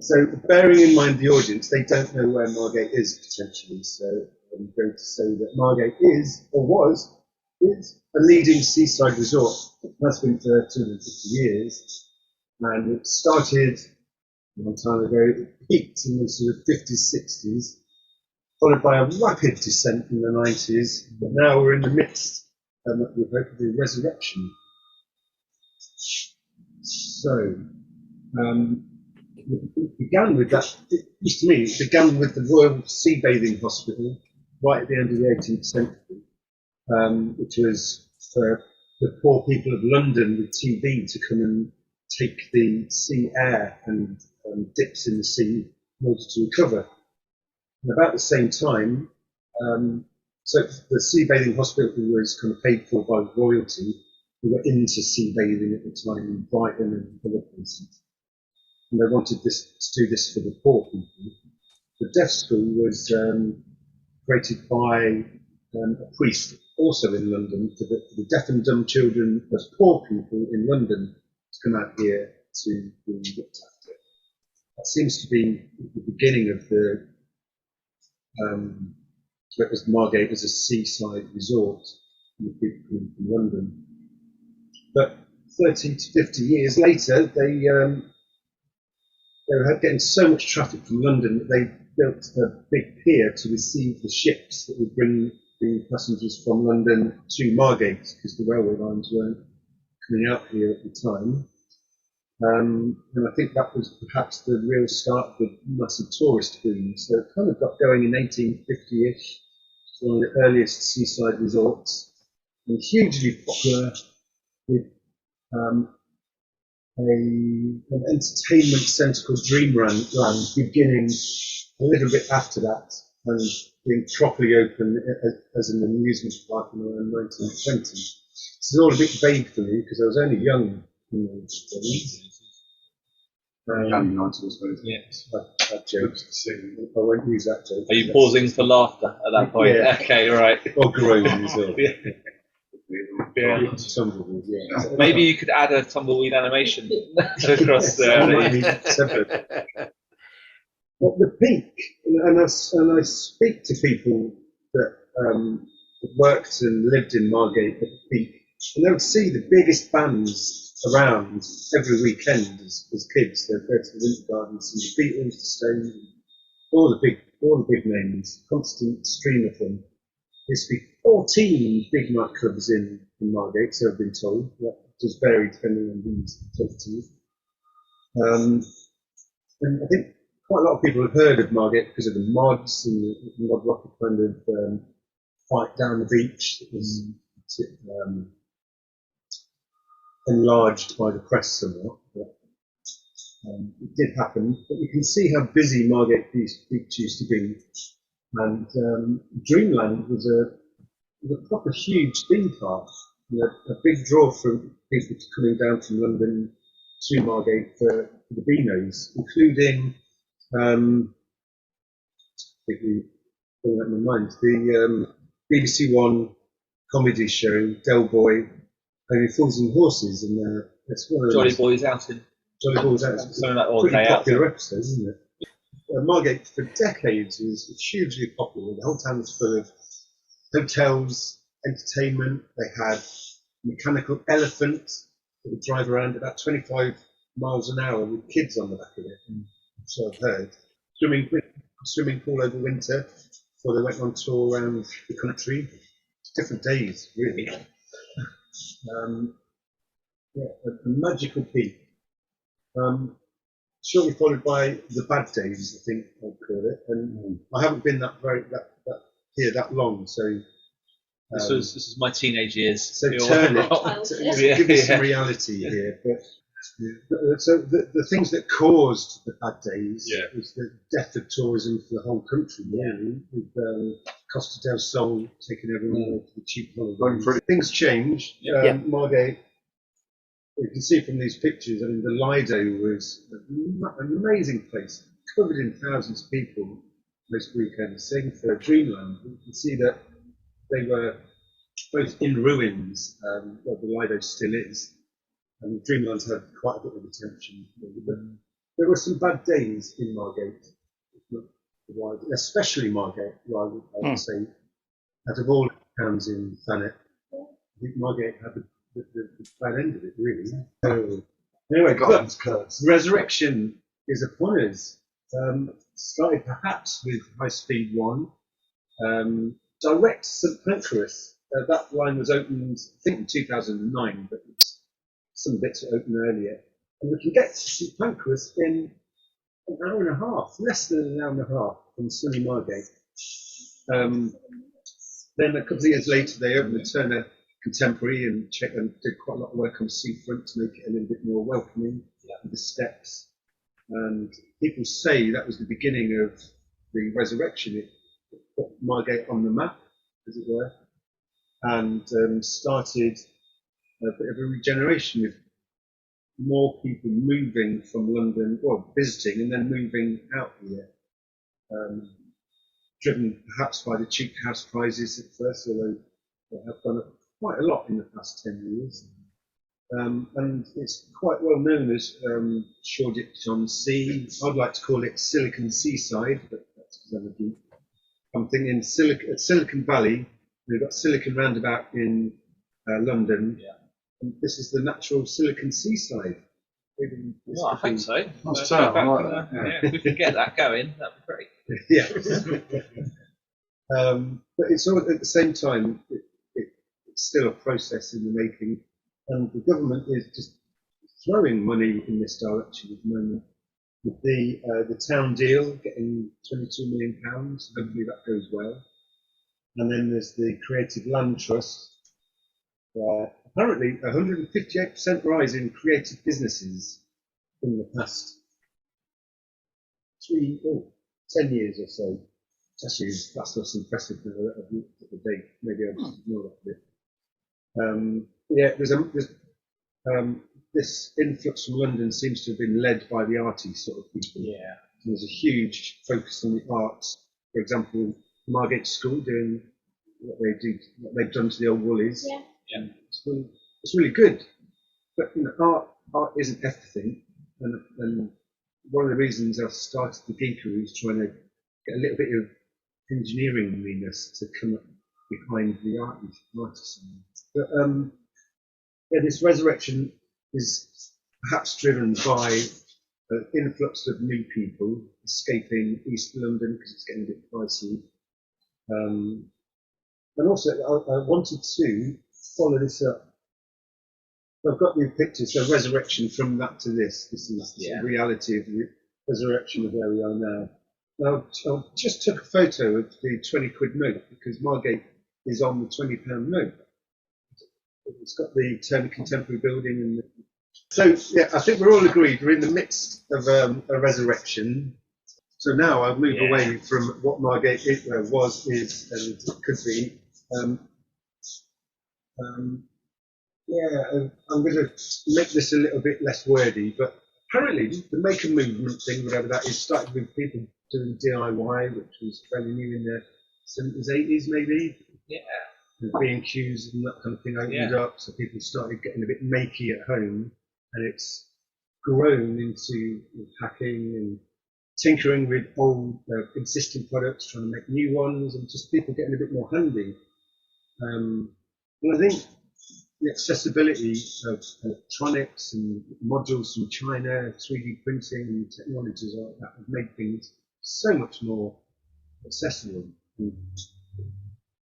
So bearing in mind the audience, they don't know where Margate is potentially. So I'm going to say that Margate is, or is a leading seaside resort. It has been for 250 years. And it started a long time ago. It peaked in the sort of 50s, 60s, followed by a rapid descent in the 90s. But now we're in the midst, we hope, of the resurrection. So, it began with that, it used to me, it began with the Royal Sea Bathing Hospital right at the end of the 18th century, which was for the poor people of London with TB to come and take the sea air and dips in the sea in order to recover. And about the same time, so the sea bathing hospital was kind of paid for by royalty who were into sea bathing at the time in Brighton and other places. And they wanted to do this for the poor people. The deaf school was created by a priest, also in London, for the deaf and dumb children of poor people in London to come out here to be looked after. That seems to be the beginning of the Margate as a seaside resort for people coming from London. But 30 to 50 years later, they were getting so much traffic from London that they built a big pier to receive the ships that would bring the passengers from London to Margate, because the railway lines weren't coming out here at the time. And I think that was perhaps the real start of the massive tourist boom. So it kind of got going in 1850-ish. It's one of the earliest seaside resorts, and hugely popular with an entertainment centre called Dreamland beginning a little bit after that and being properly open as an amusement park in around 1920. This is all a bit vague for me because I was only young in those days. Young 90s, I suppose. Yes, that joke. I won't use that joke. Are you pausing for laughter at that point? Yeah. Okay, right. Or groans. Or Yeah. Tumbleweed, yeah. Maybe you could add a tumbleweed animation across there. But the peak, and I speak to people that worked and lived in Margate at the peak, and they would see the biggest bands around every weekend as kids. They'd go to the Winter Garden, see the Beatles, the Stones, all the big names, constant stream of them. There used to be 14 big nightclubs in Margate, so I've been told. That does vary depending on who's talking to you. And I think quite a lot of people have heard of Margate because of the mods and the mod rocket kind of fight down the beach that was enlarged by the press somewhat. But, it did happen, but you can see how busy Margate Beach used to be. And Dreamland was a proper huge theme park, a big draw from people coming down from London to Margate for the Beanos, including, I think we bring that in mind, the BBC One comedy show, Del Boy, Only Fools and Horses, and it's one of Jolly Boys Outing. Jolly Boys Outing. Something like all Pretty day popular out. episode, isn't it? Margate for decades was hugely popular. The whole town was full of hotels, entertainment. They had mechanical elephants that would drive around about 25 miles an hour with kids on the back of it. So I've heard. Swimming pool over winter before they went on tour around the country. Different days, really. A magical peak. Shortly followed by the bad days, I think I'll call it. And I haven't been here that long, so This was my teenage years. so turn it, give us some reality here. But so the things that caused the bad days was the death of tourism for the whole country, really, with Costa del Sol taking everyone away to the cheap holidays. Things change. Margate, you can see from these pictures, I mean, the Lido was an amazing place, covered in thousands of people most weekends, same for Dreamland. You can see that they were both in ruins, well, the Lido still is, and Dreamland's had quite a bit of attention. But There were some bad days in Margate, especially Margate, I would say. Out of all towns in Thanet, I think Margate had the bad end of it, really. So, anyway, resurrection is upon us. Started perhaps with High Speed 1. Direct St Pancras. That line was opened, I think, in 2009, but some bits were opened earlier. And we can get to St Pancras in an hour and a half, less than an hour and a half from sunny Margate. Then a couple of years later, they opened the Turner Contemporary and did quite a lot of work on seafront to make it a little bit more welcoming, with the steps. And people say that was the beginning of the resurrection. It put Margate on the map, as it were, and started a bit of a regeneration with more people moving from London, well, visiting and then moving out here. Driven perhaps by the cheap house prices at first, although they have gone up quite a lot in the past 10 years. And it's quite well known as Shoreditch-on-Sea. I'd like to call it Silicon Seaside, but that's because I'm a geek. I'm thinking Silicon Valley. We've got Silicon Roundabout in London. Yeah. And this is the natural Silicon Seaside. Well, I think so. If we could get that going, that'd be great. Yeah. But it's all at the same time, it's still a process in the making, and the government is just throwing money in this direction at the moment. With the town deal getting £22 million, hopefully that goes well. And then there's the Creative Land Trust, where apparently 158% rise in creative businesses in the past 10 years or so. Actually, that's less impressive than I've looked at the date. Maybe I'll just ignore that bit. This influx from London seems to have been led by the arty sort of people. Yeah. There's a huge focus on the arts. For example, Margate School doing what they've done to the old Woolies. Yeah. Yeah. It's really good. But art isn't everything. And one of the reasons I started the Geekery is trying to get a little bit of engineeringness to come up behind the artist. But this resurrection is perhaps driven by an influx of new people escaping East London because it's getting a bit pricey. And also, I wanted to follow this up. I've got new pictures, so resurrection from that to this. This is the reality of the resurrection of where we are now. Now, I just took a photo of the 20 quid note because Margate is on the £20 note. It's got the Turner Contemporary building. And so, I think we're all agreed we're in the midst of a resurrection. So now I've moved away from what Margate was, is, and could be. I'm going to make this a little bit less wordy, but apparently the maker movement thing, whatever that is, started with people doing DIY, which was fairly new in the 70s, 80s maybe. Yeah. The B&Qs and that kind of thing opened up, so people started getting a bit makey at home, and it's grown into hacking and tinkering with old existing products, trying to make new ones, and just people getting a bit more handy. And I think the accessibility of electronics and modules from China, 3D printing and technologies like that have made things so much more accessible and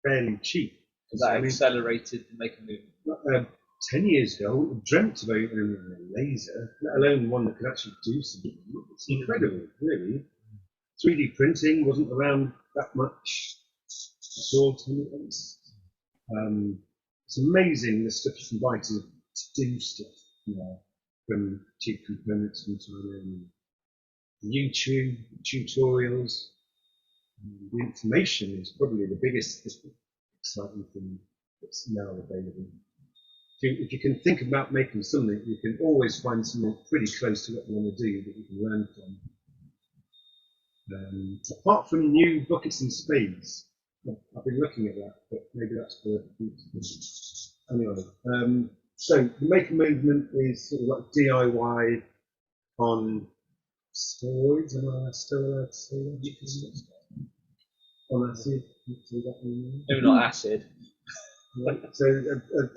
fairly cheap. That accelerated the maker movement. 10 years ago, I wouldn't have dreamt of owning a laser, let alone one that could actually do something. It's incredible, really. 3D printing wasn't around that much at all 10 years. It's amazing the stuff you can buy to do stuff, from cheap components from China, and YouTube tutorials. The information is probably the biggest exciting thing that's now available. If you can think about making something, you can always find something pretty close to what you want to do that you can learn from. Apart from new buckets and spades, I've been looking at that, but maybe that's for anyway. So the maker movement is sort of like DIY on steroids. Am I still allowed to say that? You can on acid. Maybe not acid. Right. So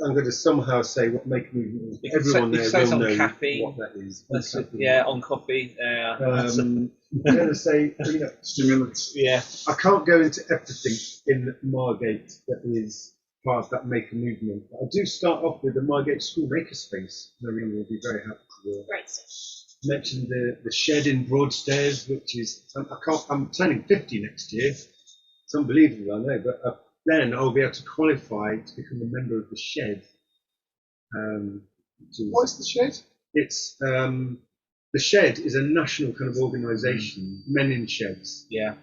I'm going to somehow say what make movement is. Everyone there will know caffeine. what that is. Yeah, on coffee. I'm going to say, Stimulants. Yeah. I can't go into everything in Margate that is part of that maker movement. But I do start off with the Margate School Makerspace. Marina will be very happy to mention the shed in Broadstairs, which is I'm turning 50 next year. It's unbelievable, I know, but then I'll be able to qualify to become a member of the shed. What's the shed? It's the shed is a national kind of organisation, Men in Sheds. Yeah.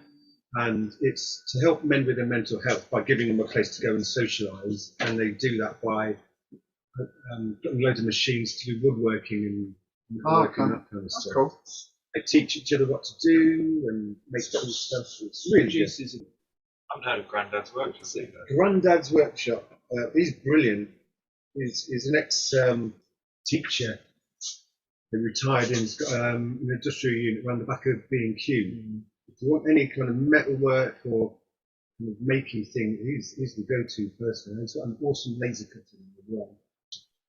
And it's to help men with their mental health by giving them a place to go and socialise, and they do that by getting loads of machines to do woodworking and working, that kind of That's stuff. cool. They teach each other what to do and make cool stuff. It's really good. I haven't heard of Grandad's Workshop either. Grandad's Workshop, he's brilliant. He's an ex-teacher. He retired and he's got an industrial unit around the back of B&Q. If you want any kind of metal work or kind of making thing, he's the go-to person. He's got an awesome laser cutting as well.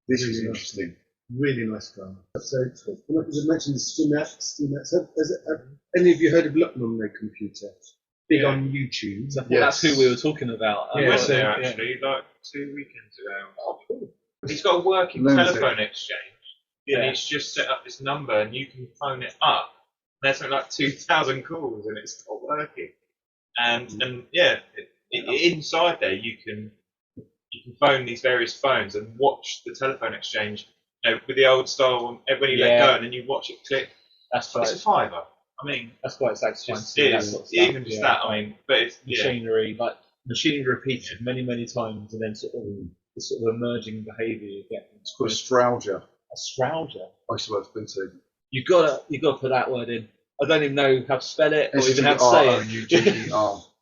This is Really interesting. Really nice guy. So, I mentioned the Steamex. Have any of you heard of Luckman, their computer? Big on YouTube. That's who we were talking about. I went there actually like 2 weekends ago. Oh, cool. He's got a working telephone exchange. And he's just set up this number and you can phone it up. There's something like 2,000 calls and it's not working. And inside there you can phone these various phones and watch the telephone exchange. With the old style, when you let go and then you watch it click. That's right. It's a $5. I mean, that's quite satisfying. Even just that. I mean, but it's machinery, like machinery repeated many times, and then sort of this sort of emerging behaviour you get. It's called astralgia. Astralgia. I used to work for BT. You gotta put that word in. I don't even know how to spell it or even how to say it.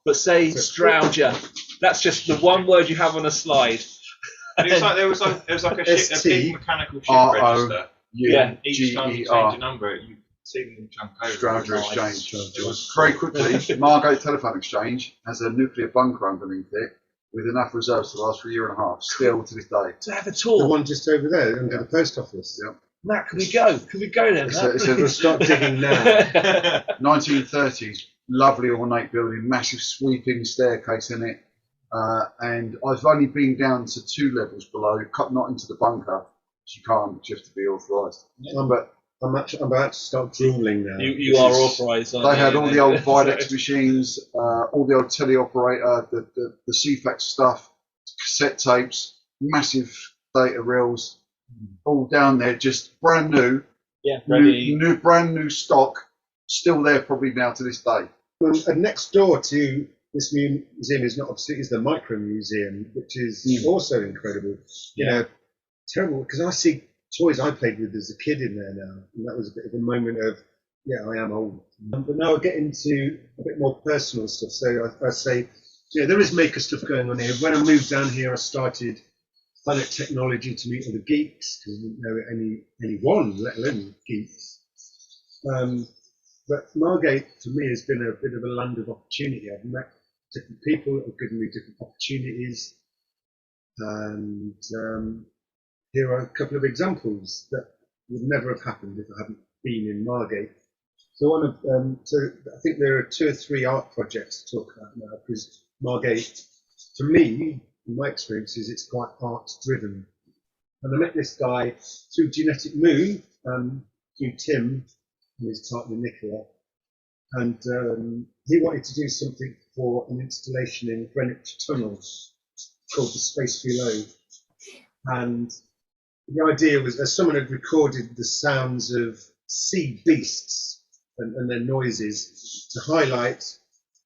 But say astralgia. That's just the one word you have on a slide. And there was like a big mechanical chip register. Each time you change a number, you see them jump over. Astralgia Exchange. It was very quickly. Margate Telephone Exchange has a nuclear bunker underneath it with enough reserves to last for a year and a half, still to this day. To have a tour. The one just over there under the post office. Yep. Matt, can we go? Can we go there? We'll start digging now. 1930s, lovely ornate building, massive sweeping staircase in it. And I've only been down to 2 levels below, not into the bunker. You can't, you have to be authorised. But I'm about to start drooling now. You are authorised. They had all the old Videx machines, all the old teleoperator, the CFAX stuff, cassette tapes, massive data reels, all down there, just brand new. Yeah, ready. Brand new stock, still there probably now to this day. And next door to this museum is the Micro Museum, which is also incredible. Terrible, because I see toys I played with as a kid in there now, and that was a bit of a moment of, I am old. But now I get into a bit more personal stuff. So I say, there is maker stuff going on here. When I moved down here, I started Planet Technology to meet other geeks, because I didn't know anyone, let alone geeks. But Margate, for me, has been a bit of a land of opportunity. I've met different people that have given me different opportunities. And here are a couple of examples that would never have happened if I hadn't been in Margate. So I think there are 2 or 3 art projects to talk about now, because Margate, for me, in my experiences, it's quite art driven. And I met this guy through Genetic Moon, through Tim and his partner Nicola, and he wanted to do something for an installation in Greenwich Tunnel called The Space Below. And the idea was that someone had recorded the sounds of sea beasts and their noises to highlight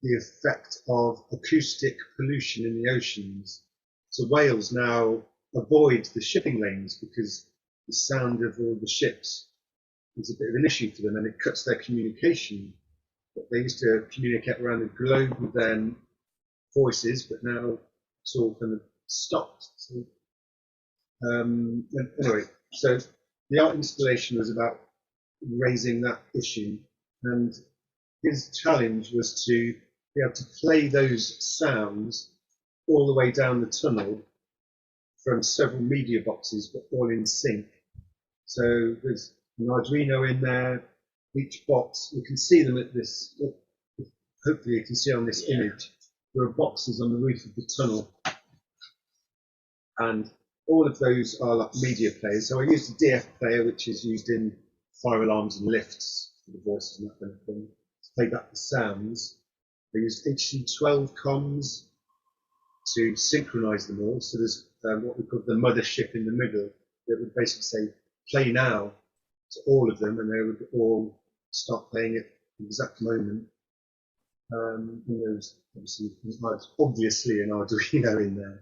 the effect of acoustic pollution in the oceans. So whales now avoid the shipping lanes because the sound of all the ships is a bit of an issue for them, and it cuts their communication. But they used to communicate around the globe with their voices, but now it's all kind of stopped. So, anyway, so the art installation was about raising that issue, and his challenge was to be able to play those sounds all the way down the tunnel from several media boxes, but all in sync. So there's an Arduino in there. Each box, you can see them at this. Hopefully, you can see on this image. There are boxes on the roof of the tunnel, and all of those are like media players. So I used a DF player, which is used in fire alarms and lifts for the voices and that kind of thing, to play back the sounds. I used HC12 comms to synchronize them all. So there's what we call the mothership in the middle that would basically say, play now to all of them, and they would all start playing at the exact moment. And there's obviously an Arduino in there.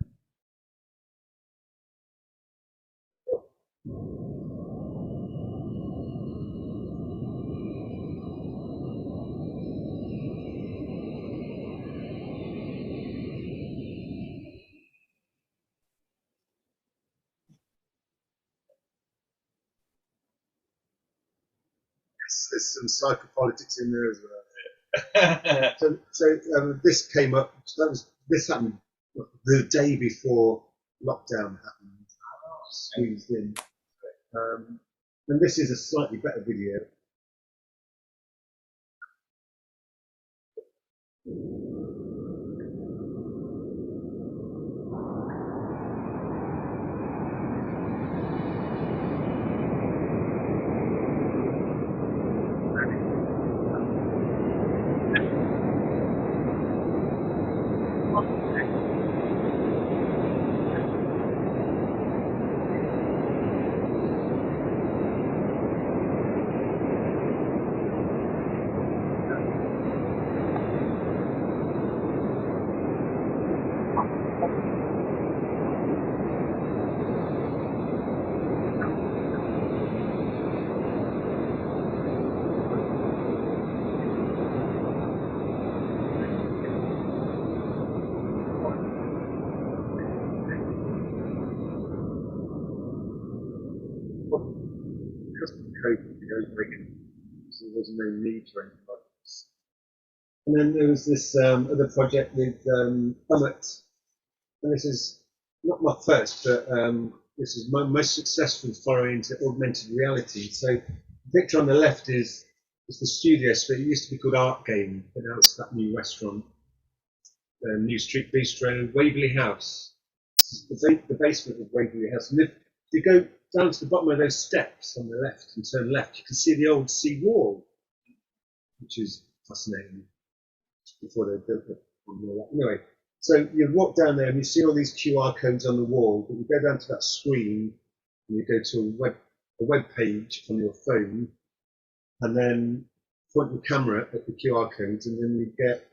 There's some psychopolitics in there as well. So this came up. This happened the day before lockdown happened. Squeezed in, and this is a slightly better video. So there was no need for anything like this. And then there was this other project with Augmented, and this is not my first, but this is my most successful foray into augmented reality. So the picture on the left is the studio split. It used to be called Art Game, but now it's that new restaurant, New Street Bistro, Waverley House. The basement of Waverley House. And if you go down to the bottom of those steps on the left and turn left, you can see the old sea wall, which is fascinating, before they built it. Anyway, so you walk down there and you see all these QR codes on the wall, but you go down to that screen and you go to a web page on your phone, and then point your camera at the QR codes, and then you get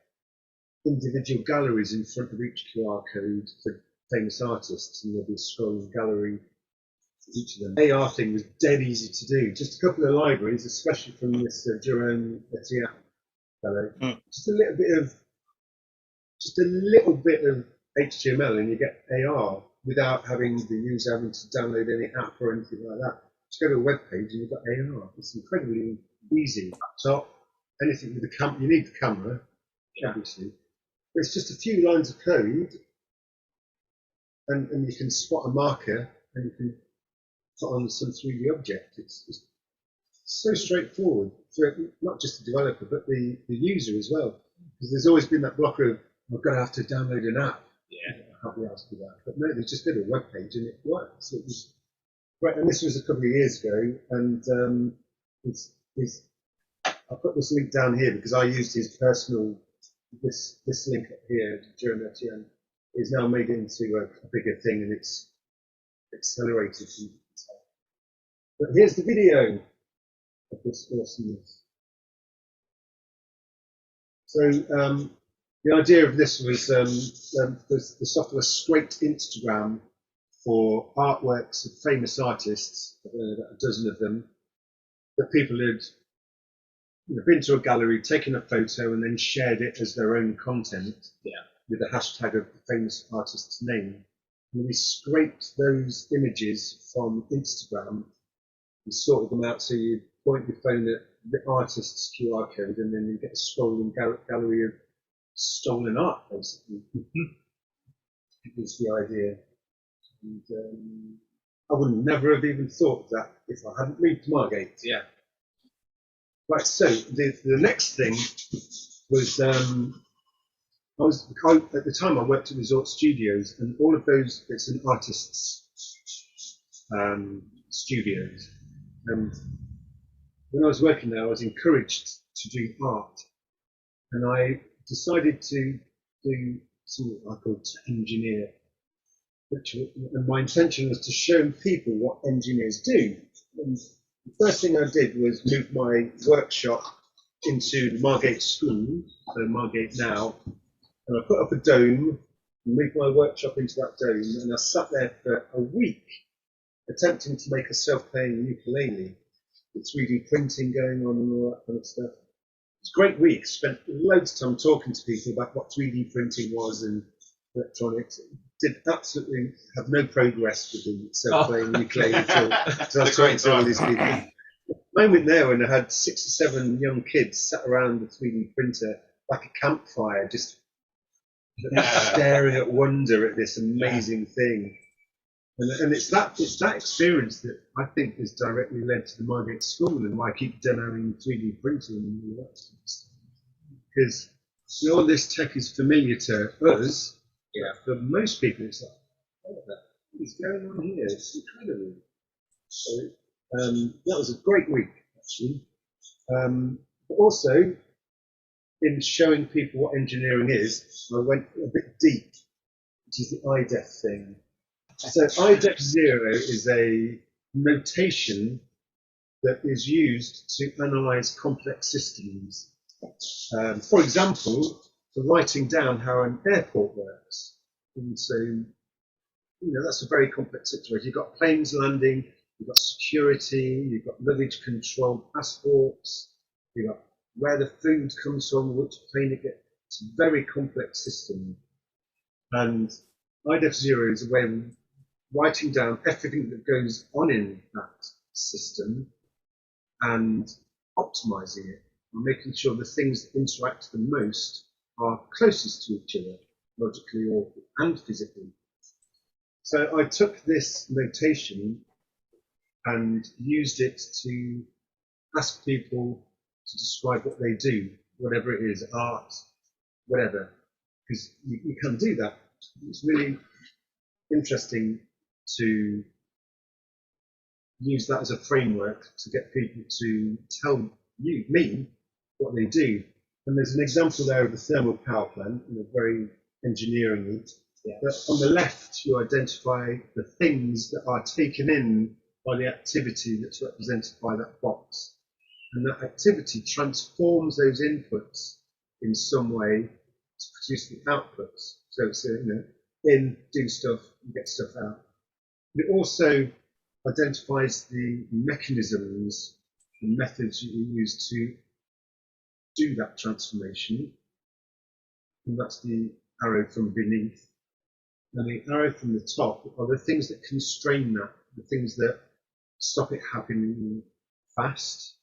individual galleries in front of each QR code for famous artists, and there'll be a scrolling gallery for each of them. AR thing was dead easy to do. Just a couple of libraries, especially from this Jerome Etienne fellow. Just a little bit of HTML, and you get AR without having the user having to download any app or anything like that. Just go to a web page and you've got AR. It's incredibly easy. So anything with the camera, you need the camera, obviously. But it's just a few lines of code, and you can spot a marker, and you can put on some 3D object. It's so straightforward for not just the developer, but the user as well. Because there's always been that blocker of, I'm going to have to download an app. Yeah. I can't be asked for that. But no, they just go to a web page and it works. It was great. And this was a couple of years ago. And I'll put this link down here because I used his personal, this link up here, Jerome Etienne, is now made into a bigger thing, and it's accelerated. But here's the video of this awesomeness. So the idea of this was the software scraped Instagram for artworks of famous artists, about a dozen of them, that people had been to a gallery, taken a photo, and then shared it as their own content with the hashtag of the famous artist's name. And we scraped those images from Instagram and sorted them out, so you point your phone at the artist's QR code, and then you get a scrolling gallery of stolen art, basically. It was the idea. And I would never have even thought of that if I hadn't moved to Margate. Yeah. Right, so the next thing was, at the time I worked at Resort Studios, and all of those, it's an artist's studios. And when I was working there, I was encouraged to do art, and I decided to do something I called to engineer. And my intention was to show people what engineers do. And the first thing I did was move my workshop into the Margate School, so Margate Now, and I put up a dome and moved my workshop into that dome, and I sat there for a week attempting to make a self-playing ukulele with 3D printing going on and all that kind of stuff. It was a great week, spent loads of time talking to people about what 3D printing was and electronics. Did absolutely have no progress with the self-playing ukulele until I was talking to all these people. The moment there when I had 6 or 7 young kids sat around the 3D printer like a campfire, just staring at wonder at this amazing thing. And it's that experience that I think has directly led to the Margate School and why I keep demoing 3D printing and all that sort of stuff. Because all this tech is familiar to us. Yeah, for most people, it's like, what is going on here? It's incredible. So that was a great week, actually. But also, in showing people what engineering is, I went a bit deep, which is the IDEF thing. So IDEF 0 is a notation that is used to analyze complex systems. For example, for writing down how an airport works. And so, that's a very complex situation. You've got planes landing, you've got security, you've got luggage control, passports, you've got where the food comes from, which plane it gets. It's a very complex system. And IDEF 0 is a way of writing down everything that goes on in that system and optimizing it, and making sure the things that interact the most are closest to each other, logically and physically. So I took this notation and used it to ask people to describe what they do, whatever it is, art, whatever, because you can do that. It's really interesting to use that as a framework to get people to tell me, what they do. And there's an example there of a thermal power plant, very engineering. Yeah. But on the left, you identify the things that are taken in by the activity that's represented by that box. And that activity transforms those inputs in some way to produce the outputs. So it's in, do stuff, and get stuff out. It also identifies the mechanisms and methods you use to do that transformation. And that's the arrow from beneath. And the arrow from the top are the things that constrain that, the things that stop it happening fast,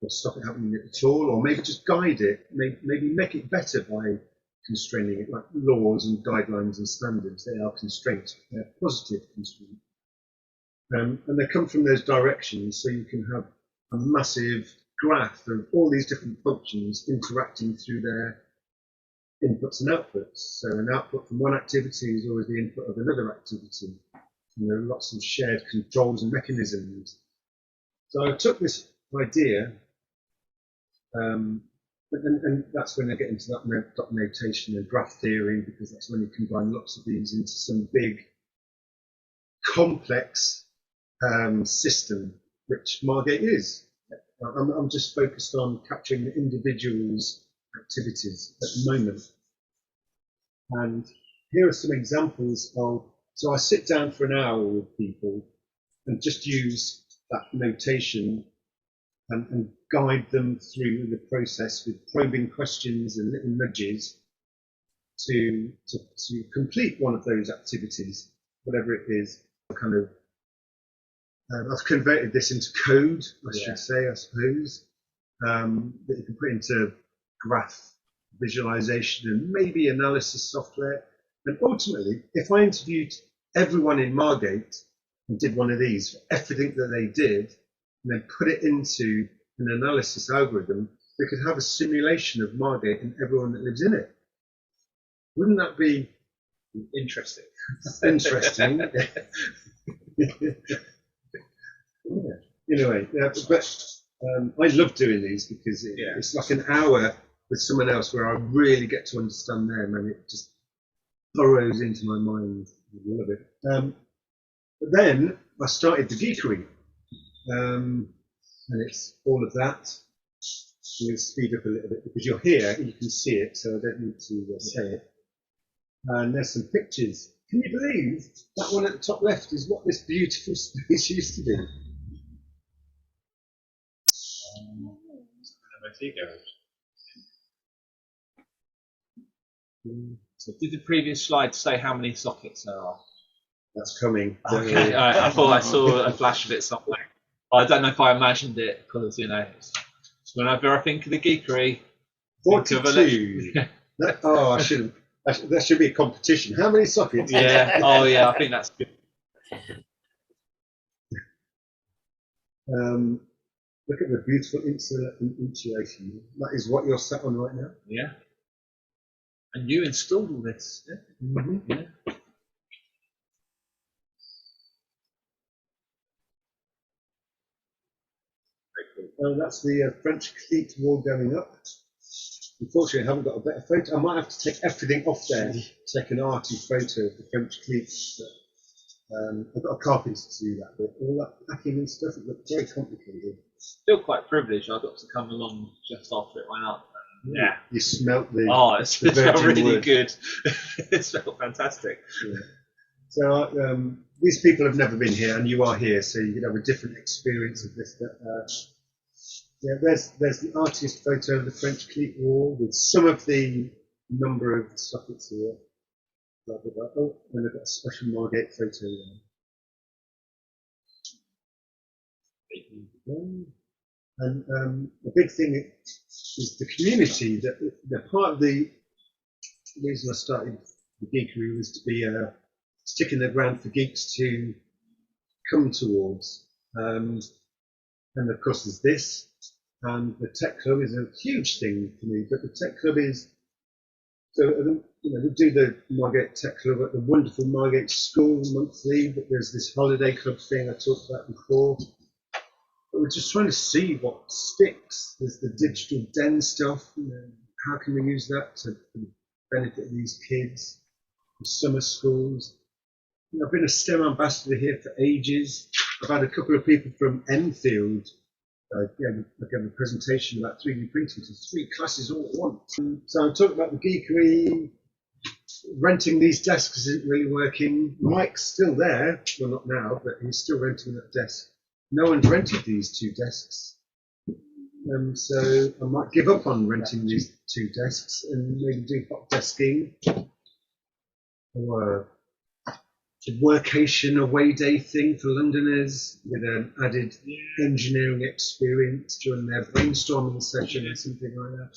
or stop it happening at all, or maybe just guide it, maybe make it better by constraining it, like laws and guidelines and standards. They are constraints, they're positive constraints. And they come from those directions, so you can have a massive graph of all these different functions interacting through their inputs and outputs. So an output from one activity is always the input of another activity. And there are lots of shared controls and mechanisms. So I took this idea, and that's when I get into that dot notation and graph theory, because that's when you combine lots of these into some big, complex system, which Margate is. I'm just focused on capturing the individual's activities at the moment. And here are some examples of, so I sit down for an hour with people and just use that notation and guide them through the process with probing questions and little nudges to complete one of those activities, whatever it is, kind of I've converted this into code, I should say, I suppose, that you can put into graph visualization and maybe analysis software. And ultimately, if I interviewed everyone in Margate and did one of these for everything that they did, and then put it into an analysis algorithm, we could have a simulation of Margate and everyone that lives in it. Wouldn't that be interesting? Interesting. Anyway, but I love doing these because it's like an hour with someone else where I really get to understand them, and it just burrows into my mind. I love it. But then I started the Geekery, and it's all of that. I'm going to speed up a little bit because you're here and you can see it, so I don't need to say it. And there's some pictures. Can you believe that one at the top left is what this beautiful space used to be? So did the previous slide say how many sockets there are? That's coming. Okay, I thought I saw a flash of it somewhere. I don't know if I imagined it because, you know, whenever I think of the Geekery, 42. Oh, I shouldn't. That should be a competition. How many sockets? Yeah. Oh, yeah. I think that's good. Look at the beautiful insulation. That is what you're sat on right now. Yeah. And you installed all this. Yeah. Mm-hmm. Yeah. Oh, that's the French cleat wall going up. Unfortunately, I haven't got a better photo. I might have to take everything off there, take an arty photo of the French cleats. But, I've got a carpenter to do that, but all that packing and stuff, it looked very complicated. Still quite privileged. I got to come along just after it went up. Yeah. You smelt the. Oh, it smelled really wood. Good. It smelled fantastic. Yeah. So these people have never been here, and you are here, so you could have a different experience of this. But, yeah, there's the artist photo of the French cleat wall with some of the number of sockets here. Blah, blah, blah. Oh, and I've got a special Margate photo there. And the big thing is the community. That part of the reason I started the Geekery was to be a stick in the ground for geeks to come towards. And of course, there's this. And the tech club is a huge thing for me. But the tech club is so you know we do the Margate Tech Club at the wonderful Margate School monthly. But there's this holiday club thing I talked about before. But we're just trying to see what sticks. There's the digital den stuff. You know, how can we use that to benefit these kids? The summer schools. You know, I've been a STEM ambassador here for ages. I've had a couple of people from Enfield. I gave a presentation about 3D printing to 3 classes all at once. So I talked about the Geekery. Renting these desks isn't really working. Mike's still there. Well, not now, but he's still renting that desk. No one's rented these 2 desks. So I might give up on renting these 2 desks and maybe do hot desking or a workation away day thing for Londoners with an added engineering experience during their brainstorming session or something like that.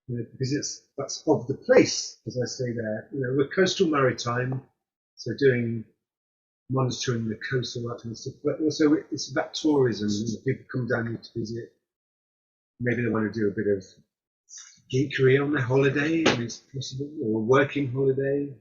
You know, because that's of the place, as I say there. You know, we're coastal maritime, so monitoring the coast, all that kind of stuff. But also it's about tourism. You know, people come down here to visit. Maybe they want to do a bit of geekery on their holiday, if it's possible, or a working holiday.